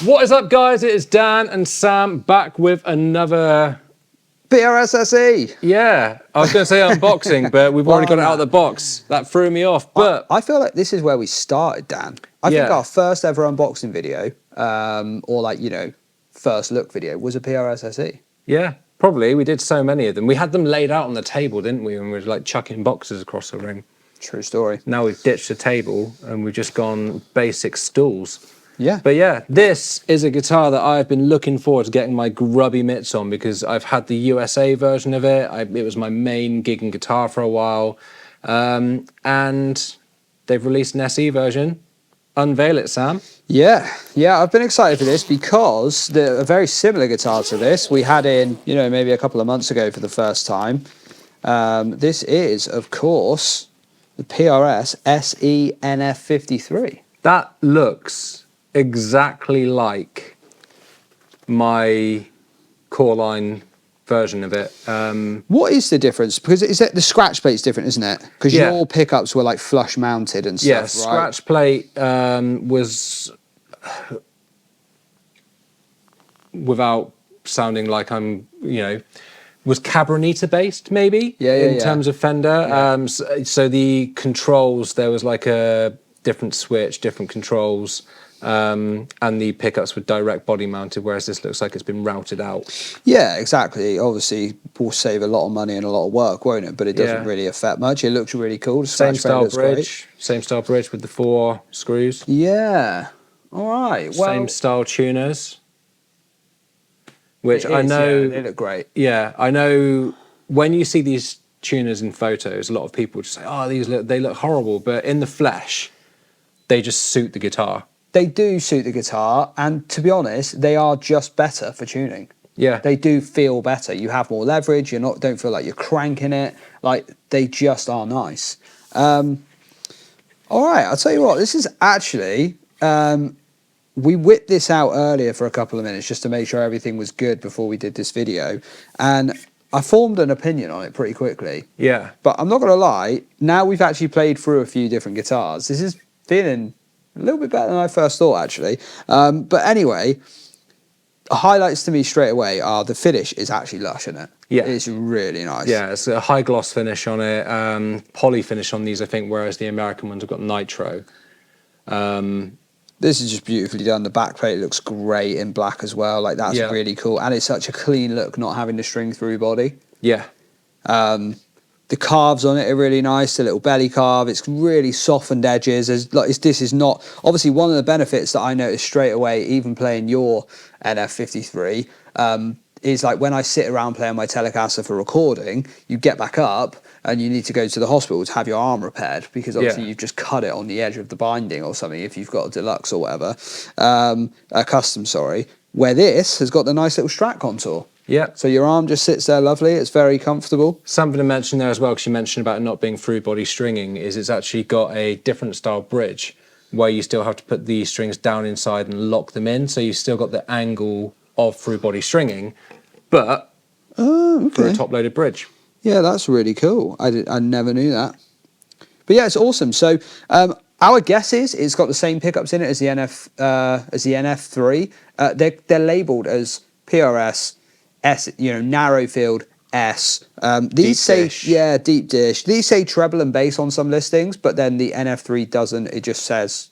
What is up, guys? It is Dan and Sam back with another PRS SE. Yeah, I was going to say unboxing, but we've already got it out of the box. That threw me off. But I feel like this is where we started, Dan. I think our first ever unboxing video, or like, you know, first look video was a PRS SE. Yeah, probably. We did so many of them. We had them laid out on the table, didn't we? And we were like chucking boxes across the room. True story. Now we've ditched the table and we've just gone basic stools. Yeah. But yeah, this is a guitar that I've been looking forward to getting my grubby mitts on because I've had the USA version of it. It was my main gigging guitar for a while. And they've released an SE version. Unveil it, Sam. Yeah, I've been excited for this because a very similar guitar to this we had in, you know, maybe a couple of months ago for the first time. This is, of course, the PRS SE NF53. That looks exactly like my core line version of it. What is the difference? Because the scratch plate's different, isn't it? Because your pickups were like flush mounted and stuff, right? Scratch plate was, without sounding like I'm, you know, was Cabronita based maybe in terms of Fender. So the controls, there was like a different switch, different controls. And the pickups were direct body mounted, whereas this looks like it's been routed out. Yeah, exactly. Obviously, will save a lot of money and a lot of work, won't it? But it doesn't really affect much. It looks really cool. The same style bridge, same style bridge with the 4 screws. Yeah. All right. Well, same style tuners. Which I know they look great. Yeah, I know when you see these tuners in photos, a lot of people just say, "Oh, they look horrible," but in the flesh, they just suit the guitar. They do suit the guitar, and to be honest, they are just better for tuning. Yeah, they do feel better. You have more leverage. Don't feel like you're cranking it. Like, they just are nice. All right, I'll tell you what. This is actually we whipped this out earlier for a couple of minutes just to make sure everything was good before we did this video, and I formed an opinion on it pretty quickly. Yeah, but I'm not gonna lie. Now we've actually played through a few different guitars. This is feeling a little bit better than I first thought, actually. But anyway, highlights to me straight away are the finish is actually lush, isn't it? Yeah. It's really nice. Yeah, it's a high gloss finish on it, poly finish on these, I think, whereas the American ones have got nitro. This is just beautifully done. The back plate looks great in black as well. Like, that's really cool. And it's such a clean look, not having the string through body. Yeah. The carves on it are really nice, the little belly carve. It's really softened edges. This is not... Obviously, one of the benefits that I noticed straight away, even playing your NF53, is like when I sit around playing my Telecaster for recording, you get back up and you need to go to the hospital to have your arm repaired because obviously you've just cut it on the edge of the binding or something if you've got a deluxe or whatever, a custom, sorry, where this has got the nice little Strat contour. Yeah. So your arm just sits there lovely. It's very comfortable. Something to mention there as well, because you mentioned about it not being through body stringing, is it's actually got a different style bridge where you still have to put the strings down inside and lock them in. So you've still got the angle of through body stringing, but for a top loaded bridge. Yeah, that's really cool. I never knew that. But yeah, it's awesome. So our guess is it's got the same pickups in it as the NF3. They're labelled as PRS S, you know, narrow field S. These say deep dish. These say treble and bass on some listings, but then the NF3 doesn't. It just says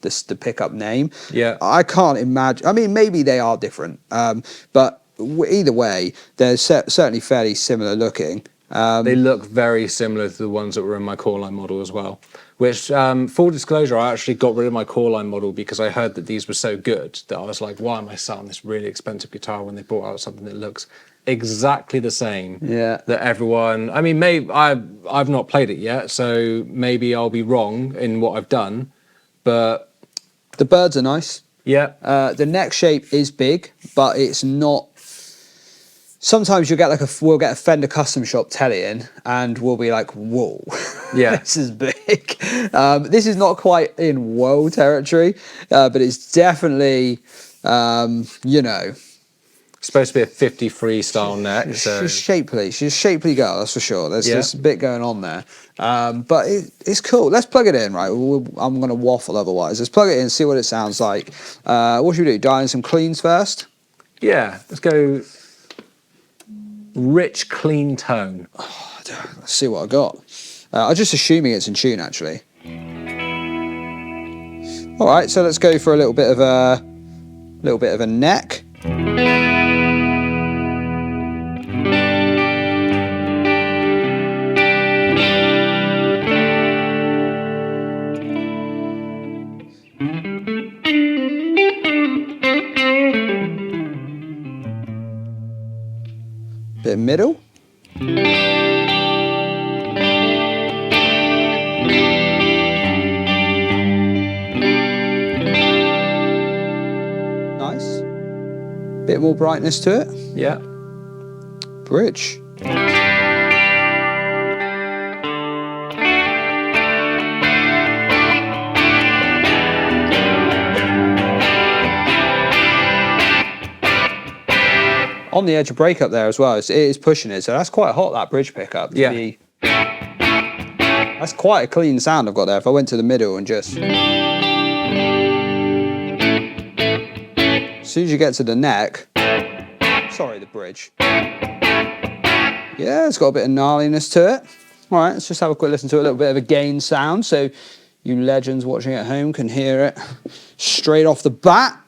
the pickup name. Yeah, I can't imagine. I mean, maybe they are different, but either way, they're certainly fairly similar looking. They look very similar to the ones that were in my core line model as well. Which, full disclosure, I actually got rid of my core line model because I heard that these were so good that I was like, why am I selling this really expensive guitar when they brought out something that looks exactly the same? Yeah. That everyone, I mean, maybe I've not played it yet, so maybe I'll be wrong in what I've done, but the birds are nice. Yeah. The neck shape is big, but it's not. Sometimes we'll get a Fender custom shop telly in and we'll be like, whoa, yeah, this is big. This is not quite in whoa territory, but it's definitely, you know. supposed to be a 53 style neck. So she's shapely. She's a shapely girl, that's for sure. There's a bit going on there. But it's cool. Let's plug it in, right? I'm going to waffle otherwise. Let's plug it in, see what it sounds like. What should we do? Dial in some cleans first? Yeah, let's go rich, clean tone. Oh, let's see what I got. I'm just assuming it's in tune, actually. All right, so let's go for a little bit of a neck. Bit of middle. Nice. Bit more brightness to it. Yeah. Bridge. On the edge of breakup there as well. It is pushing it, so that's quite hot, that bridge pickup. Yeah. That's quite a clean sound I've got there. If I went to the middle and just... As soon as you get to the neck... Sorry, the bridge. Yeah, it's got a bit of gnarliness to it. All right, let's just have a quick listen to a little bit of a gain sound, so you legends watching at home can hear it straight off the bat.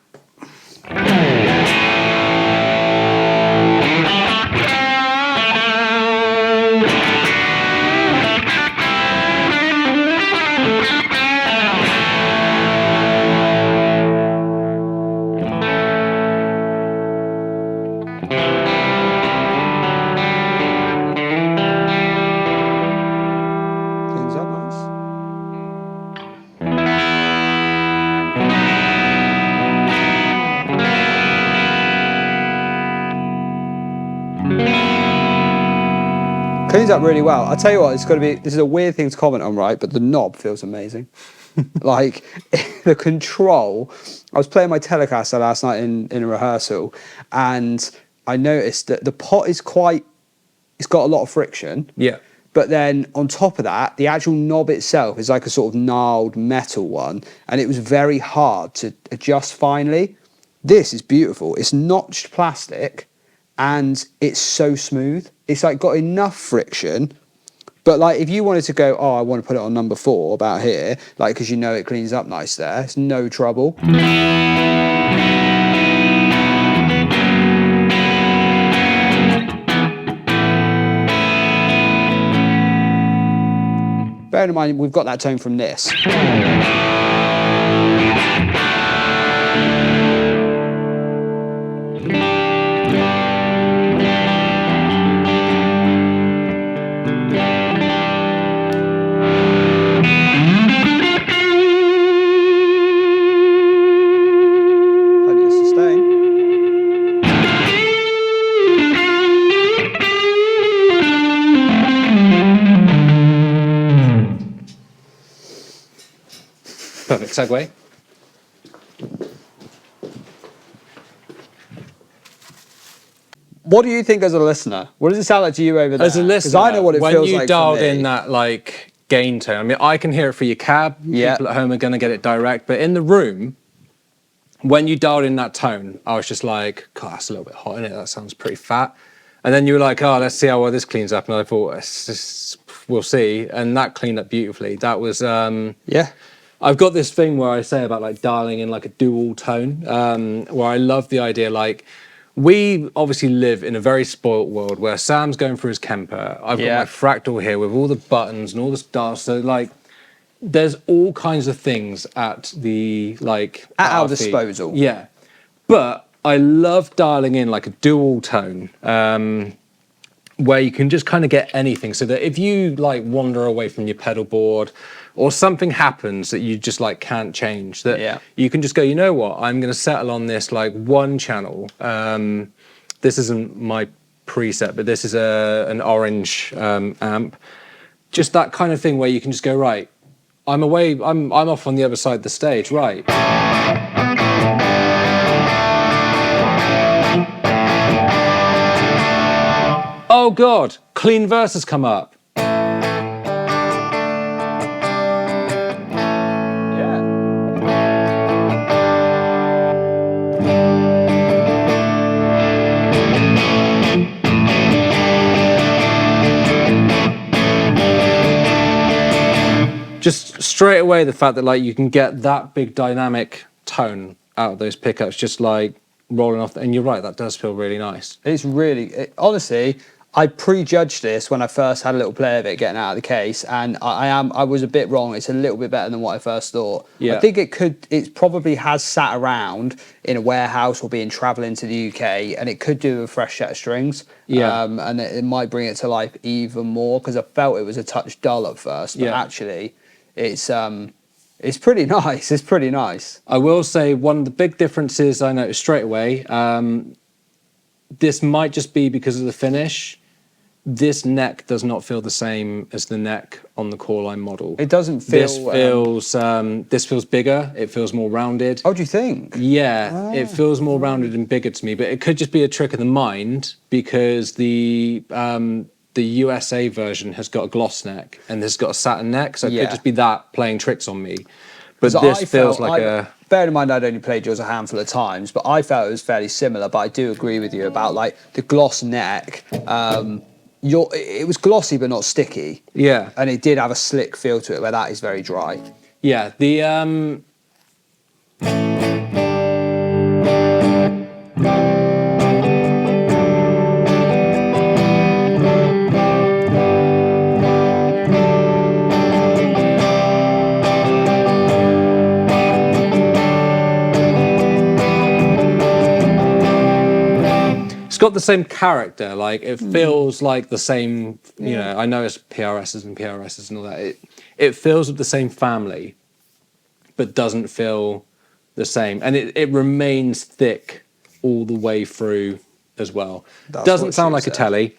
Cleans up really well. I'll tell you what, it's got to be, this is a weird thing to comment on, right? But the knob feels amazing. Like, the control, I was playing my Telecaster last night in a rehearsal, and I noticed that the pot is it's got a lot of friction. Yeah. But then on top of that, the actual knob itself is like a sort of gnarled metal one, and it was very hard to adjust finally. This is beautiful. It's notched plastic, and it's so smooth. It's like got enough friction, but like if you wanted to go, oh, I want to put it on number 4 about here, like because you know it cleans up nice there, it's no trouble. Bearing in mind, we've got that tone from this. Perfect segue. What do you think as a listener? What does it sound like to you over there? As a listener, because I know what it feels like. When you dialed in that like gain tone, I mean, I can hear it for your cab. Yeah. People at home are going to get it direct, but in the room, when you dialed in that tone, I was just like, God, that's a little bit hot, isn't it? That sounds pretty fat. And then you were like, oh, let's see how well this cleans up. And I thought, we'll see. And that cleaned up beautifully. That was yeah. I've got this thing where I say about like dialing in like a dual tone, where I love the idea, like we obviously live in a very spoilt world where Sam's going through his Kemper. I've got my Fractal here with all the buttons and all the stars. So like there's all kinds of things at the like at our disposal. Yeah. But I love dialing in like a dual tone, where you can just kind of get anything, so that if you like wander away from your pedal board or something happens that you just like can't change, that you can just go, you know what, I'm going to settle on this like one channel. This isn't my preset, but this is an orange amp. Just that kind of thing where you can just go, right, I'm away, I'm off on the other side of the stage, right. Oh God, clean verse has come up. Just straight away, the fact that like you can get that big dynamic tone out of those pickups, just like rolling off. And you're right, that does feel really nice. It's really, honestly, I prejudged this when I first had a little play of it getting out of the case, and I was a bit wrong. It's a little bit better than what I first thought. Yeah. I think it probably has sat around in a warehouse or being traveling to the UK, and it could do a fresh set of strings. Yeah. And it might bring it to life even more, because I felt it was a touch dull at first, but actually it's pretty nice. It's pretty nice. I will say one of the big differences I noticed straight away, this might just be because of the finish. This neck does not feel the same as the neck on the Coreline model. It doesn't feel... This feels bigger. It feels more rounded. Oh, do you think? Yeah, it feels more rounded and bigger to me, but it could just be a trick of the mind because the USA version has got a gloss neck and this has got a satin neck, so it could just be that playing tricks on me. But this feels like a... Bear in mind, I'd only played yours a handful of times, but I felt it was fairly similar. But I do agree with you about like the gloss neck. It was glossy but not sticky. Yeah, and it did have a slick feel to it, where that is very dry. Yeah, the it's got the same character, like it feels like the same, you know, I know it's PRSs and all that. It feels of the same family, but doesn't feel the same. And it remains thick all the way through as well. Doesn't sound like a Tele.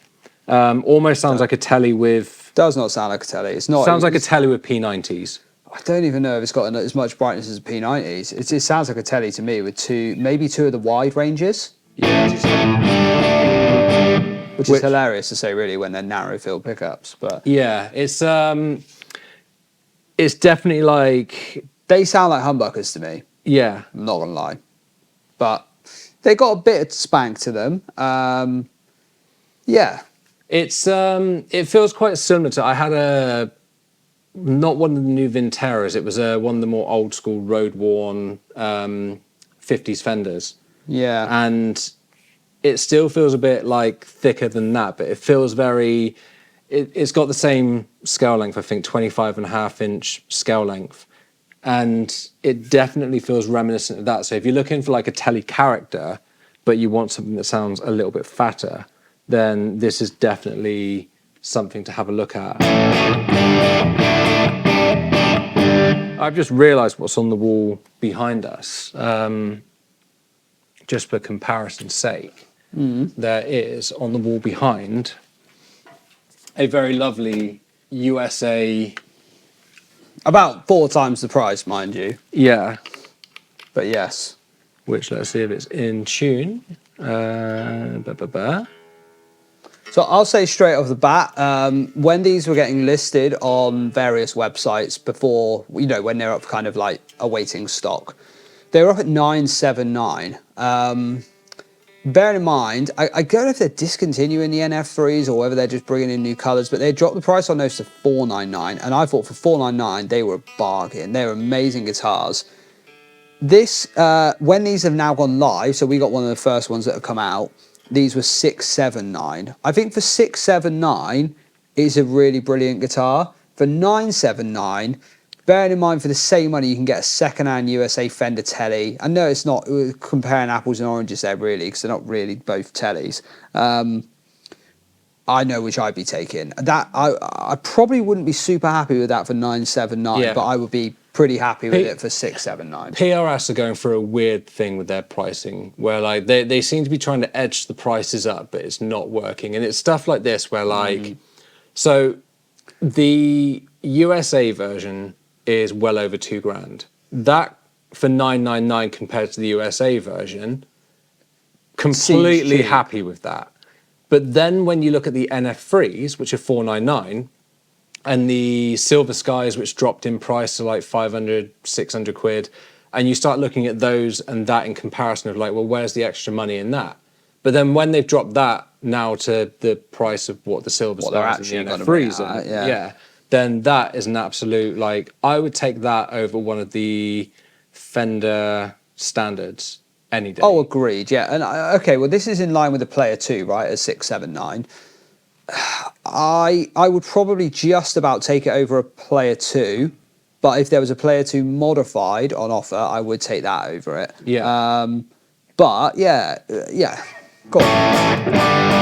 Almost sounds like a Tele with... Does not sound like a Tele. It's not... Sounds like a Tele with P90s. I don't even know if it's got as much brightness as a P90s. It sounds like a Tele to me with maybe two of the wide ranges. Yeah. Which is hilarious to say, really, when they're narrow field pickups. But yeah, it's definitely like... They sound like humbuckers to me. Yeah. I'm not going to lie. But they got a bit of spank to them. Yeah. It feels quite similar to... I had not one of the new Vinteras, it was one of the more old school road-worn 50s Fenders. Yeah. And it still feels a bit like thicker than that, but it feels very... It's got the same scale length, I think, 25.5-inch scale length. And it definitely feels reminiscent of that. So if you're looking for like a Tele character, but you want something that sounds a little bit fatter, then this is definitely something to have a look at. I've just realised what's on the wall behind us. Just for comparison's sake, there is on the wall behind a very lovely USA... About 4 times the price, mind you. Yeah. But yes. Which, let's see if it's in tune. So I'll say straight off the bat, when these were getting listed on various websites before, you know, when they're up kind of like awaiting stock, they were up at 979. Bearing in mind, I don't know if they're discontinuing the NF3s or whether they're just bringing in new colours, but they dropped the price on those to 499, and I thought for 499 they were a bargain. They're amazing guitars. This, when these have now gone live, so we got one of the first ones that have come out, these were 679. I think for 679 it's a really brilliant guitar. For 979, bearing in mind for the same money you can get a second-hand USA Fender Tele. I know it's not comparing apples and oranges there really, because they're not really both Teles. I know which I'd be taking. That I probably wouldn't be super happy with that for 979, but I would be pretty happy with it for 679. PRS are going through a weird thing with their pricing, where like they seem to be trying to edge the prices up, but it's not working. And it's stuff like this where like, so the USA version is well over $2,000. That for 999 compared to the USA version, completely happy with that. But then when you look at the NF3s, which are 499, and the Silver Skies, which dropped in price to like 500, 600 quid, and you start looking at those and that in comparison of like, well, where's the extra money in that? But then when they've dropped that now to the price of what the Silver Skies and the NF3s are, yeah, then that is an absolute, like, I would take that over one of the Fender standards any day. Oh, agreed, yeah. And okay, well, this is in line with the Player 2, right, at 679. I would probably just about take it over a Player 2, but if there was a Player 2 modified on offer, I would take that over it. Yeah. But yeah, go on.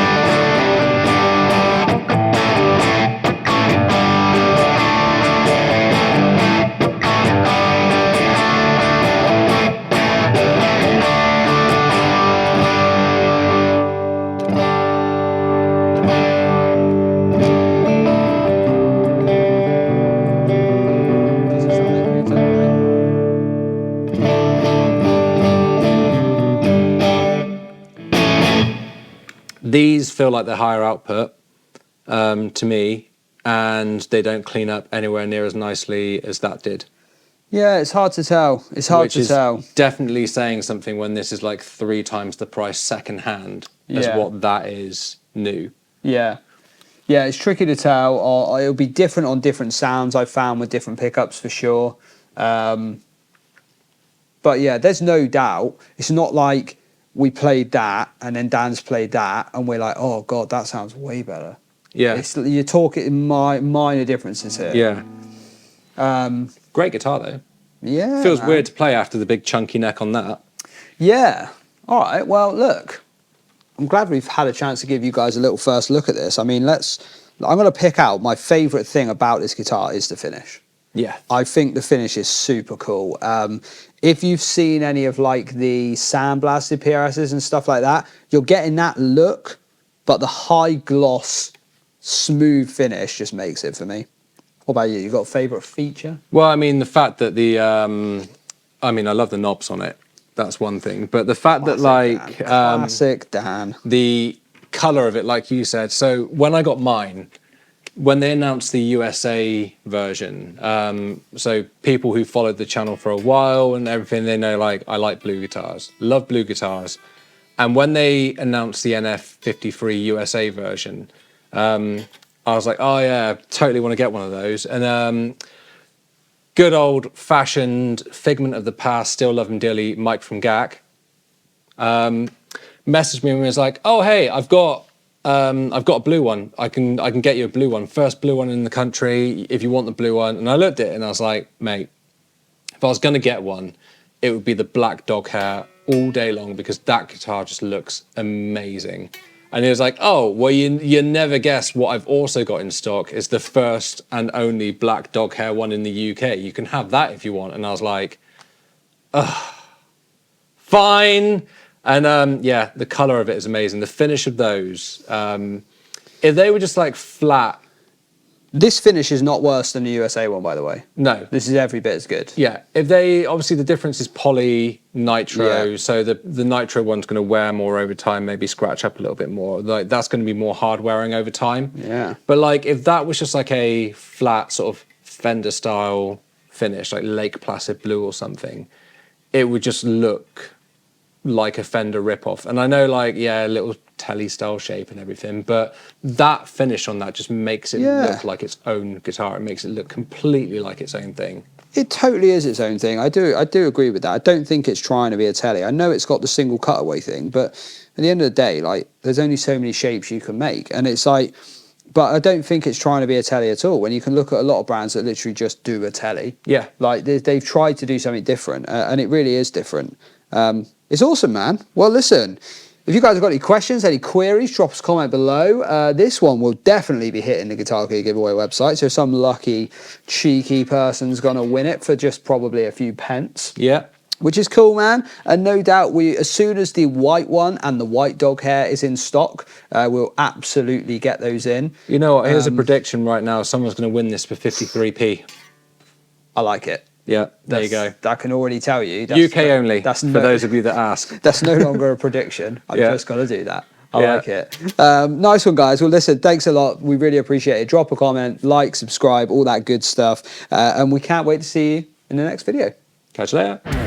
These feel like they're higher output to me, and they don't clean up anywhere near as nicely as that did. Yeah, it's hard to tell. It's hard to tell. Definitely saying something when this is like 3 times the price second hand as what that is new. Yeah. Yeah, it's tricky to tell. Or it'll be different on different sounds, I've found, with different pickups for sure. But yeah, there's no doubt. It's not like we played that and then Dan's played that and we're like, oh God, that sounds way better. Yeah. You're talking minor differences here. Yeah. Great guitar though. Yeah. Feels weird to play after the big chunky neck on that. Yeah. All right. Well, look, I'm glad we've had a chance to give you guys a little first look at this. I mean, I'm going to pick out my favourite thing about this guitar is the finish. Yeah. I think the finish is super cool. If you've seen any of like the sandblasted PRSs and stuff like that, you're getting that look, but the high gloss, smooth finish just makes it for me. What about you? You got a favourite feature? Well, I mean, the fact that I love the knobs on it. That's one thing. But the fact that like... Classic Dan. The colour of it, like you said. So when I got mine, when they announced the USA version, so people who followed the channel for a while and everything, they know like I like blue guitars, love blue guitars. And when they announced the NF53 USA version, I was like, oh yeah, totally want to get one of those. And good old fashioned figment of the past, still love him dearly, Mike from GAC, messaged me and was like, oh hey, I've got a blue one. I can get you a blue one. First blue one in the country, if you want the blue one. And I looked at it and I was like, mate, if I was going to get one, it would be the black dog hair all day long because that guitar just looks amazing. And he was like, oh, well, you never guess what I've also got in stock is the first and only black dog hair one in the UK. You can have that if you want. And I was like, fine. And yeah, the colour of it is amazing. The finish of those, if they were just like flat. This finish is not worse than the USA one, by the way. No. This is every bit as good. Yeah. If they, obviously the difference is poly, nitro, so the nitro one's going to wear more over time, maybe scratch up a little bit more. Like that's going to be more hard wearing over time. Yeah. But like if that was just like a flat sort of Fender style finish, like Lake Placid blue or something, it would just look like a Fender ripoff. And I know like, yeah, a little Tele Style shape and everything, but that finish on that just makes it look like its own guitar. It makes it look completely like its own thing. It totally is its own thing. I do agree with that. I don't think it's trying to be a Tele. I know it's got the single cutaway thing, but at the end of the day, like there's only so many shapes you can make. And it's like, but I don't think it's trying to be a Tele at all. When you can look at a lot of brands that literally just do a Tele. Yeah. Like they've tried to do something different and it really is different. It's awesome, man. Well, listen, if you guys have got any questions, any queries, drop us a comment below. This one will definitely be hitting the Guitar Gear giveaway website. So some lucky, cheeky person's going to win it for just probably a few pence. Yeah. Which is cool, man. And no doubt, as soon as the white one and the white dog hair is in stock, we'll absolutely get those in. You know what? Here's a prediction right now. Someone's going to win this for 53p. I like it. Yeah, there you go. I can already tell you. UK only, for those of you that ask. That's no longer a prediction. I've just got to do that. I like it. Nice one, guys. Well, listen, thanks a lot. We really appreciate it. Drop a comment, like, subscribe, all that good stuff. And we can't wait to see you in the next video. Catch you later.